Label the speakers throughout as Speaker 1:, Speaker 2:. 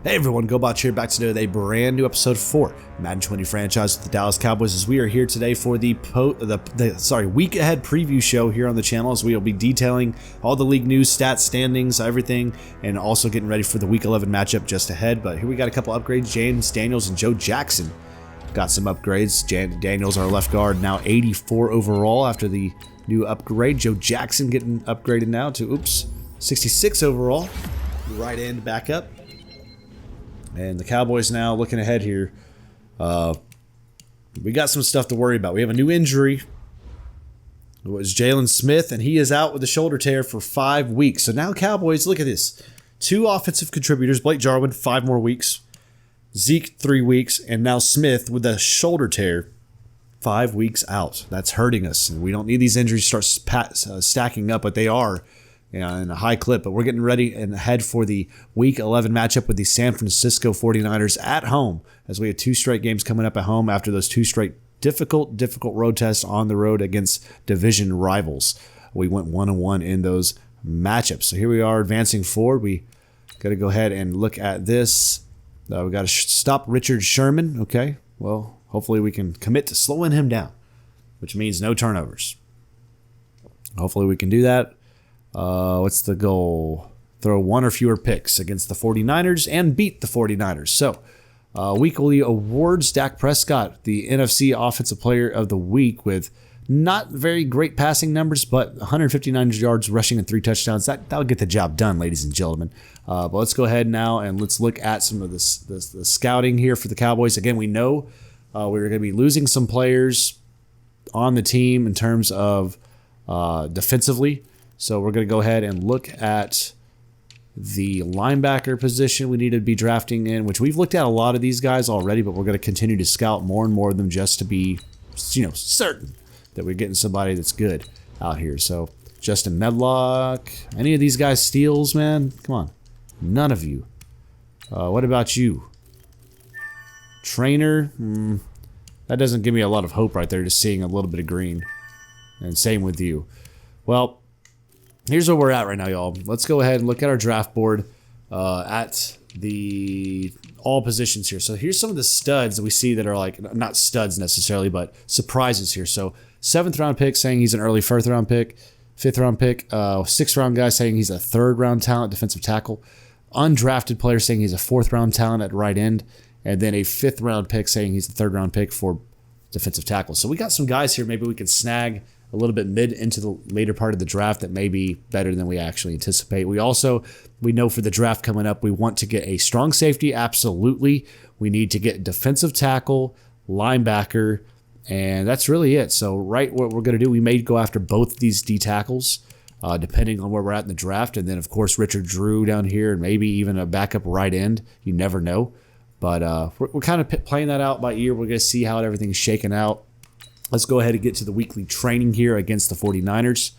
Speaker 1: Hey everyone, GoBot here, back today with a brand new episode for Madden 20 franchise with the Dallas Cowboys, as we are here today for the week ahead preview show here on the channel, as we will be detailing all the league news, stats, standings, everything, and also getting ready for the week 11 matchup just ahead. But here we got a couple upgrades. James Daniels and Joe Jackson got some upgrades. Daniels, our left guard, now 84 overall after the new upgrade. Joe Jackson getting upgraded now to 66 overall, right end backup. And the Cowboys now looking ahead here. We got some stuff to worry about. We have a new injury. It was Jalen Smith, and he is out with a shoulder tear for 5 weeks. So now Cowboys, look at this. 2 offensive contributors, Blake Jarwin, 5 more weeks. Zeke, 3 weeks. And now Smith with a shoulder tear, 5 weeks out. That's hurting us. And we don't need these injuries to start stacking up, but they are. In a high clip, but we're getting ready and ahead for the Week 11 matchup with the San Francisco 49ers at home, as we have 2 straight games coming up at home after those 2 straight difficult road tests on the road against division rivals. We went 1-1 in those matchups. So here we are advancing forward. We got to go ahead and look at this. We got to stop Richard Sherman. Okay, well, hopefully we can commit to slowing him down, which means no turnovers. Hopefully we can do that. What's the goal? Throw 1 or fewer picks against the 49ers and beat the 49ers. So, weekly awards, Dak Prescott, the NFC Offensive Player of the Week with not very great passing numbers, but 159 yards rushing and 3 touchdowns. That'll get the job done, ladies and gentlemen. But let's go ahead now and let's look at some of the scouting here for the Cowboys. Again, we know we're going to be losing some players on the team in terms of defensively. So we're going to go ahead and look at the linebacker position we need to be drafting in, which we've looked at a lot of these guys already, but we're going to continue to scout more and more of them just to be, certain that we're getting somebody that's good out here. So Justin Medlock, any of these guys steals, man? Come on. None of you. What about you? Trainer? That doesn't give me a lot of hope right there, just seeing a little bit of green. And same with you. Well, here's where we're at right now, y'all. Let's go ahead and look at our draft board at the all positions here. So here's some of the studs that we see that are like, not studs necessarily, but surprises here. So 7th round pick saying he's an early 4th round pick, 5th round pick, 6th round guy saying he's a 3rd round talent, defensive tackle, undrafted player saying he's a 4th round talent at right end, and then a 5th round pick saying he's a 3rd round pick for defensive tackle. So we got some guys here maybe we can snag a little bit mid into the later part of the draft that may be better than we actually anticipate. We know for the draft coming up, we want to get a strong safety, absolutely. We need to get defensive tackle, linebacker, and that's really it. So what we're going to do, we may go after both these D tackles, depending on where we're at in the draft. And then, of course, Richard Drew down here, and maybe even a backup right end. You never know. But we're kind of playing that out by ear. We're going to see how everything's shaking out. Let's go ahead and get to the weekly training here against the 49ers.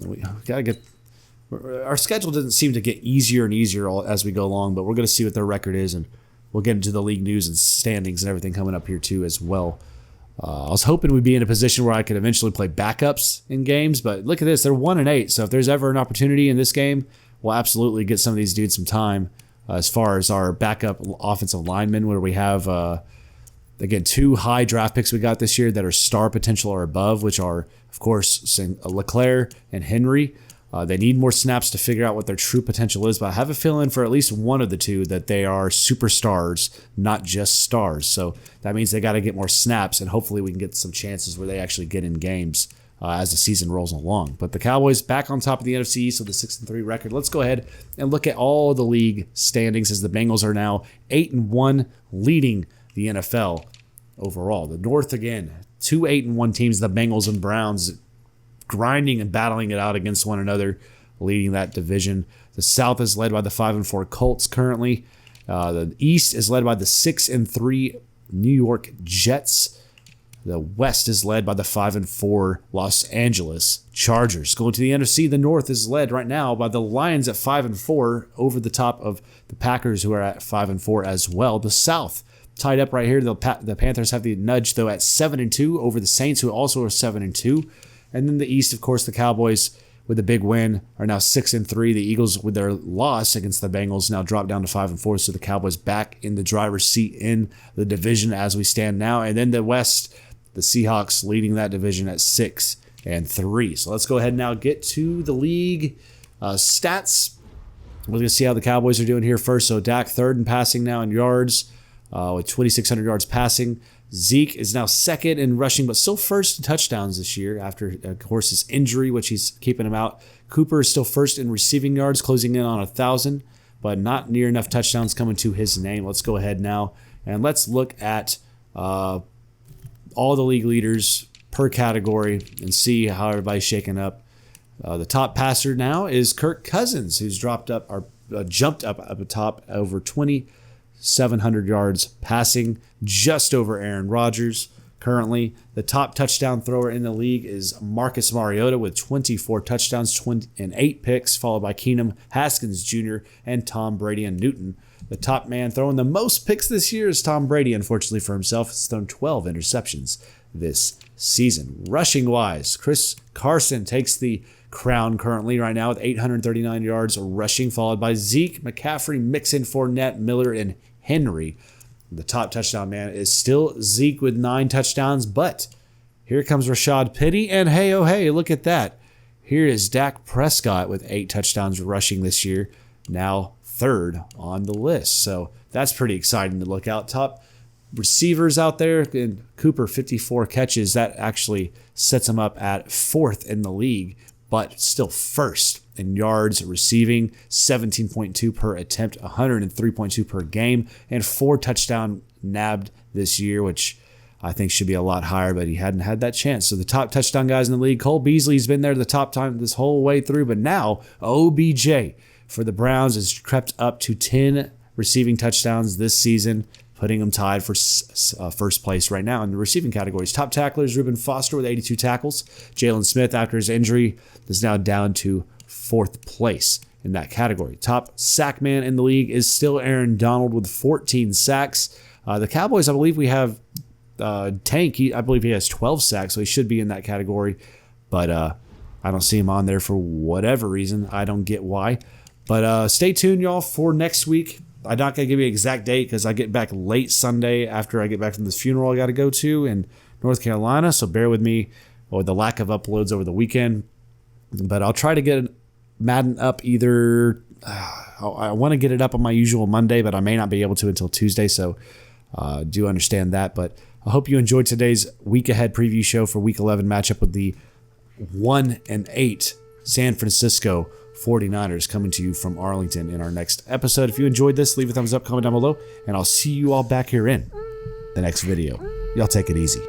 Speaker 1: We gotta get. Our schedule doesn't seem to get easier and easier as we go along, but we're going to see what their record is, and we'll get into the league news and standings and everything coming up here too as well. I was hoping we'd be in a position where I could eventually play backups in games, but look at this. They're 1-8, so if there's ever an opportunity in this game, we'll absolutely get some of these dudes some time. As far as our backup offensive linemen, where we have... Again, 2 high draft picks we got this year that are star potential or above, which are, of course, Leclerc and Henry. They need more snaps to figure out what their true potential is, but I have a feeling for at least one of the 2 that they are superstars, not just stars. So that means they got to get more snaps, and hopefully we can get some chances where they actually get in games as the season rolls along. But the Cowboys back on top of the NFC East with a 6-3 record. Let's go ahead and look at all the league standings, as the Bengals are now 8-1, leading the NFL overall. The North, again, 2 8-1 teams, the Bengals and Browns, grinding and battling it out against one another, leading that division. The South is led by the 5-4 Colts currently. The East is led by the 6-3 New York Jets. The West is led by the 5-4 Los Angeles Chargers. Going to the NFC, the North is led right now by the Lions at 5-4, over the top of the Packers, who are at 5-4 as well. The South tied up right here. The Panthers have the nudge, though, at 7-2 over the Saints, who also are 7-2. And then the East, of course, the Cowboys with a big win are now 6-3. The Eagles, with their loss against the Bengals, now drop down to 5-4. So the Cowboys back in the driver's seat in the division as we stand now. And then the West, the Seahawks leading that division at 6-3. So let's go ahead and now get to the league stats. We're going to see how the Cowboys are doing here first. So Dak third in passing now in yards with 2,600 yards passing. Zeke is now second in rushing, but still first in touchdowns this year after, of course, his injury, which he's keeping him out. Cooper is still first in receiving yards, closing in on 1,000, but not near enough touchdowns coming to his name. Let's go ahead now and let's look at all the league leaders per category and see how everybody's shaking up. The top passer now is Kirk Cousins, who's jumped up the top over 2,700 yards passing, just over Aaron Rodgers. Currently, the top touchdown thrower in the league is Marcus Mariota with 24 touchdowns and 8 picks, followed by Keenum, Haskins Jr., and Tom Brady and Newton. The top man throwing the most picks this year is Tom Brady, unfortunately for himself. He's thrown 12 interceptions this season. Rushing-wise, Chris Carson takes the crown currently right now with 839 yards rushing, followed by Zeke, McCaffrey, Mixon, Fournette, Miller, and Henry. The top touchdown man is still Zeke with 9 touchdowns, but here comes Rashad Penny, and hey, oh hey, look at that. Here is Dak Prescott with 8 touchdowns rushing this year, now third on the list. So that's pretty exciting to look out. Top receivers out there, and Cooper, 54 catches. That actually sets him up at 4th in the league, but still first in yards receiving, 17.2 per attempt, 103.2 per game, and 4 touchdown nabbed this year, which I think should be a lot higher, but he hadn't had that chance. So the top touchdown guys in the league, Cole Beasley's been there the top time this whole way through, but now OBJ for the Browns has crept up to 10 receiving touchdowns this season, putting him tied for first place right now in the receiving categories. Top tacklers, Reuben Foster with 82 tackles. Jalen Smith, after his injury, is now down to 4th place in that category. Top sack man in the league is still Aaron Donald with 14 sacks. The Cowboys, I believe we have Tank. I believe he has 12 sacks, so he should be in that category. But I don't see him on there for whatever reason. I don't get why. But stay tuned, y'all, for next week. I'm not going to give you an exact date because I get back late Sunday after I get back from this funeral I got to go to in North Carolina. So bear with me with the lack of uploads over the weekend. But I'll try to get Madden up either. I want to get it up on my usual Monday, but I may not be able to until Tuesday. So do understand that. But I hope you enjoyed today's week ahead preview show for Week 11 matchup with the 1-8 San Francisco 49ers, coming to you from Arlington in our next episode. If you enjoyed this, leave a thumbs up, comment down below, and I'll see you all back here in the next video. Y'all take it easy.